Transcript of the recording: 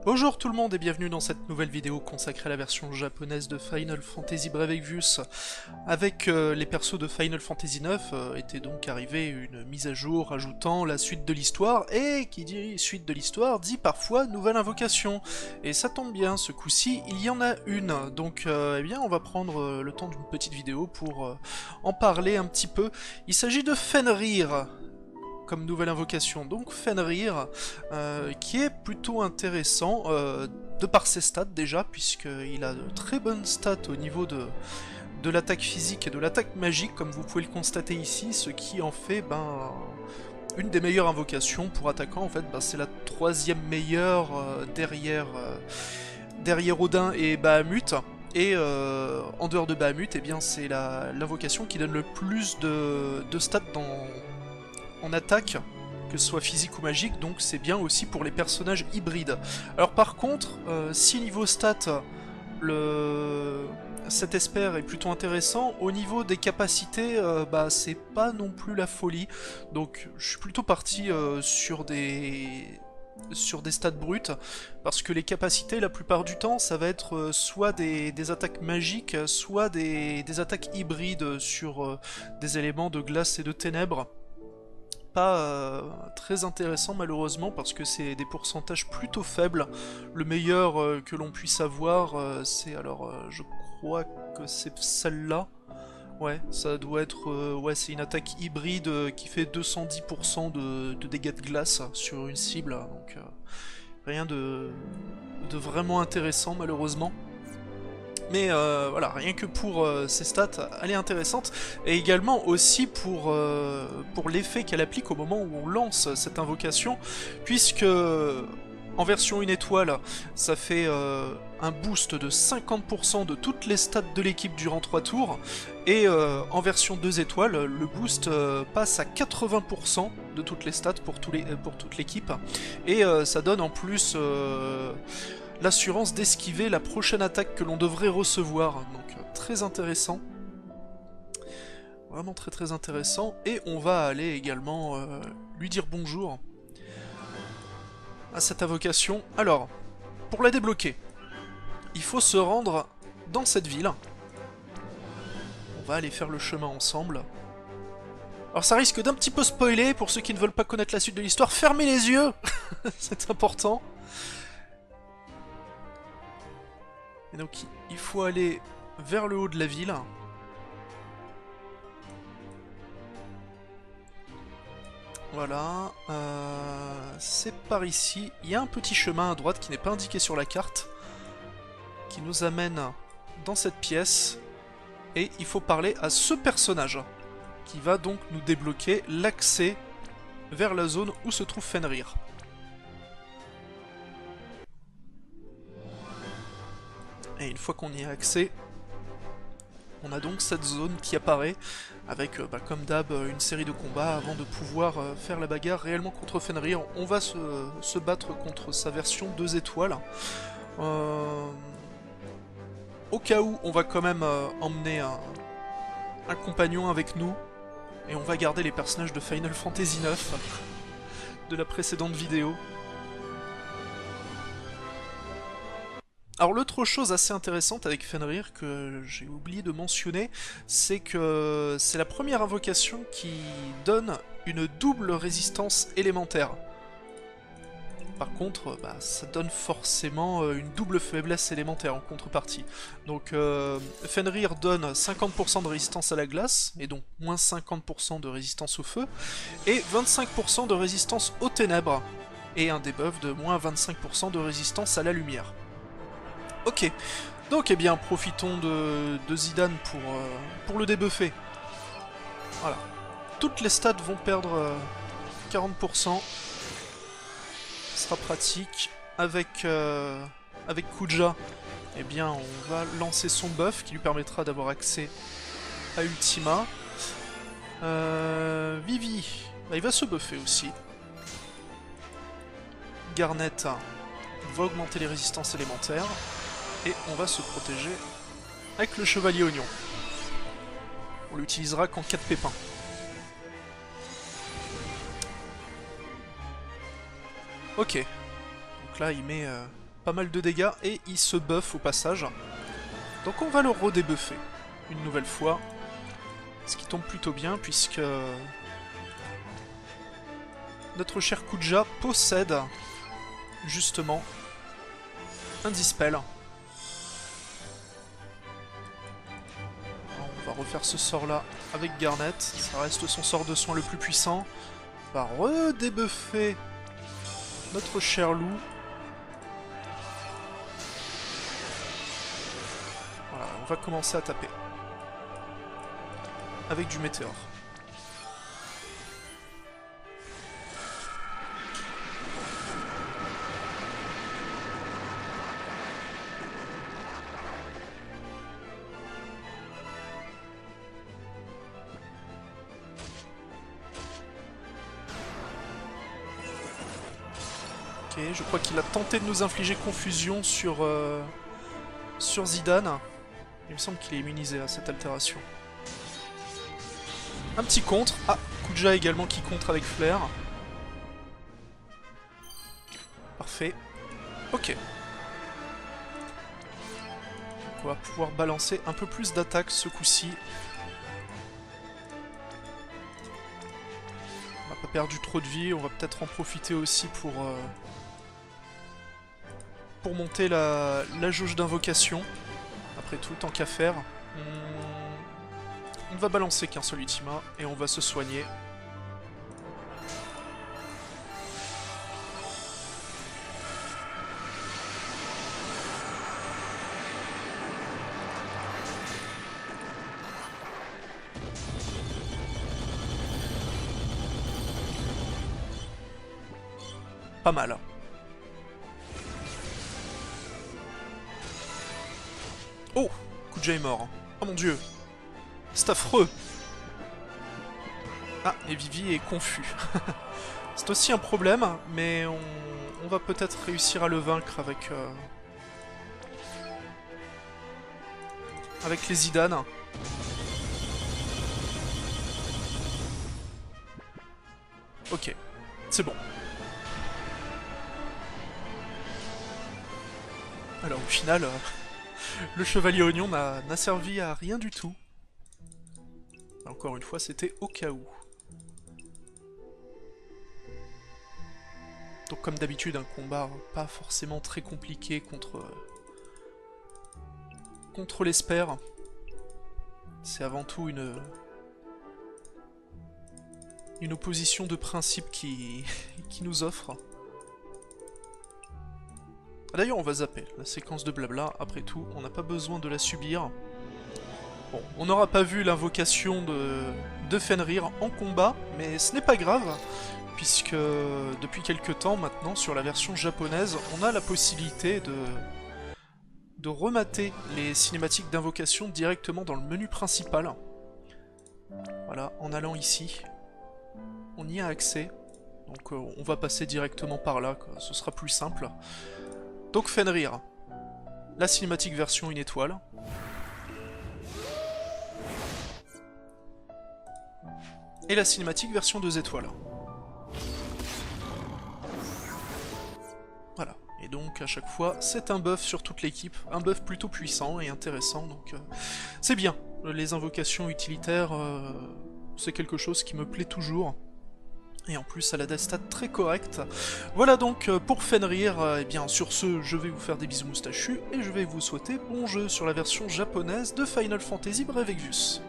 Bonjour tout le monde et bienvenue dans cette nouvelle vidéo consacrée à la version japonaise de Final Fantasy Brave Exvius. Avec les persos de Final Fantasy IX était donc arrivée une mise à jour ajoutant la suite de l'histoire, et qui dit suite de l'histoire dit parfois nouvelle invocation. Et ça tombe bien, ce coup-ci il y en a une, donc eh bien on va prendre le temps d'une petite vidéo pour en parler un petit peu. Il s'agit de Fenrir comme nouvelle invocation, donc Fenrir, qui est plutôt intéressant de par ses stats déjà, puisqu'il a de très bonnes stats au niveau de l'attaque physique et de l'attaque magique, comme vous pouvez le constater ici, ce qui en fait une des meilleures invocations pour attaquant. En fait, c'est la troisième meilleure derrière Odin et Bahamut. Et en dehors de Bahamut, eh bien c'est l'invocation qui donne le plus de stats en attaque, que ce soit physique ou magique, donc c'est bien aussi pour les personnages hybrides. Alors par contre, si niveau stats, cet espère est plutôt intéressant, au niveau des capacités, c'est pas non plus la folie, donc je suis plutôt parti sur des stats brutes, parce que les capacités, la plupart du temps, ça va être soit des attaques magiques, soit des attaques hybrides sur des éléments de glace et de ténèbres. Pas très intéressant malheureusement, parce que c'est des pourcentages plutôt faibles. Le meilleur que l'on puisse avoir, c'est je crois que c'est celle-là. Ouais, ça doit être ouais, c'est une attaque hybride qui fait 210% de dégâts de glace sur une cible, donc rien de vraiment intéressant malheureusement. Mais voilà, rien que pour ses stats, elle est intéressante, et également aussi pour l'effet qu'elle applique au moment où on lance cette invocation, puisque en version 1 étoile, ça fait un boost de 50% de toutes les stats de l'équipe durant 3 tours, et en version 2 étoiles, le boost passe à 80% de toutes les stats pour toute l'équipe, et ça donne en plus l'assurance d'esquiver la prochaine attaque que l'on devrait recevoir, donc très intéressant. Vraiment très très intéressant, et on va aller également lui dire bonjour à cette invocation. Alors, pour la débloquer, il faut se rendre dans cette ville. On va aller faire le chemin ensemble. Alors ça risque d'un petit peu spoiler, pour ceux qui ne veulent pas connaître la suite de l'histoire, fermez les yeux. C'est important. Et donc il faut aller vers le haut de la ville. Voilà, c'est par ici. Il y a un petit chemin à droite qui n'est pas indiqué sur la carte, qui nous amène dans cette pièce. Et il faut parler à ce personnage, qui va donc nous débloquer l'accès vers la zone où se trouve Fenrir. Et une fois qu'on y a accès, on a donc cette zone qui apparaît, avec comme d'hab une série de combats avant de pouvoir faire la bagarre réellement contre Fenrir. On va se battre contre sa version 2 étoiles. Au cas où, on va quand même emmener un compagnon avec nous, et on va garder les personnages de Final Fantasy IX de la précédente vidéo. Alors l'autre chose assez intéressante avec Fenrir que j'ai oublié de mentionner, c'est que c'est la première invocation qui donne une double résistance élémentaire. Par contre, ça donne forcément une double faiblesse élémentaire en contrepartie. Donc Fenrir donne 50% de résistance à la glace, et donc moins 50% de résistance au feu, et 25% de résistance aux ténèbres, et un debuff de moins 25% de résistance à la lumière. Ok, donc eh bien profitons de Zidane pour le débuffer. Voilà. Toutes les stats vont perdre 40%. Ce sera pratique. Avec Kuja, eh bien on va lancer son buff qui lui permettra d'avoir accès à Ultima. Vivi, il va se buffer aussi. Garnet va augmenter les résistances élémentaires. Et on va se protéger avec le chevalier oignon. On l'utilisera qu'en cas de pépin. Ok. Donc là il met pas mal de dégâts et il se buff au passage. Donc on va le redébuffer une nouvelle fois. Ce qui tombe plutôt bien puisque notre cher Kuja possède justement un Dispel. On va refaire ce sort là avec Garnet, ça reste son sort de soin le plus puissant. On va redébuffer notre cher loup. Voilà, on va commencer à taper. Avec du météore. Ok, je crois qu'il a tenté de nous infliger confusion sur Zidane. Il me semble qu'il est immunisé à cette altération. Un petit contre. Ah, Kuja également qui contre avec Flair. Parfait. Ok. Donc on va pouvoir balancer un peu plus d'attaques ce coup-ci. On n'a pas perdu trop de vie, on va peut-être en profiter aussi pour monter la jauge d'invocation. Après tout, tant qu'à faire. On va balancer qu'un seul ultima et on va se soigner. Pas mal. Oh, Kuja est mort. Oh mon dieu. C'est affreux. Ah, et Vivi est confus. C'est aussi un problème, mais on va peut-être réussir à le vaincre avec les Zidane. Ok, c'est bon. Alors au final, le chevalier oignon n'a servi à rien du tout. Encore une fois, c'était au cas où. Donc comme d'habitude, un combat pas forcément très compliqué contre l'Esper. C'est avant tout une opposition de principe qui nous offre. D'ailleurs, on va zapper la séquence de blabla, après tout, on n'a pas besoin de la subir. Bon, on n'aura pas vu l'invocation de Fenrir en combat, mais ce n'est pas grave, puisque depuis quelques temps maintenant, sur la version japonaise, on a la possibilité de remater les cinématiques d'invocation directement dans le menu principal. Voilà, en allant ici, on y a accès, donc on va passer directement par là, quoi. Ce sera plus simple. Donc Fenrir, la cinématique version 1 étoile. Et la cinématique version 2 étoiles. Voilà, et donc à chaque fois, c'est un buff sur toute l'équipe, un buff plutôt puissant et intéressant, donc c'est bien. Les invocations utilitaires, c'est quelque chose qui me plaît toujours. Et en plus, elle a des stats très correctes. Voilà donc pour Fenrir. Et bien sur ce, je vais vous faire des bisous moustachus et je vais vous souhaiter bon jeu sur la version japonaise de Final Fantasy Brave Exvius.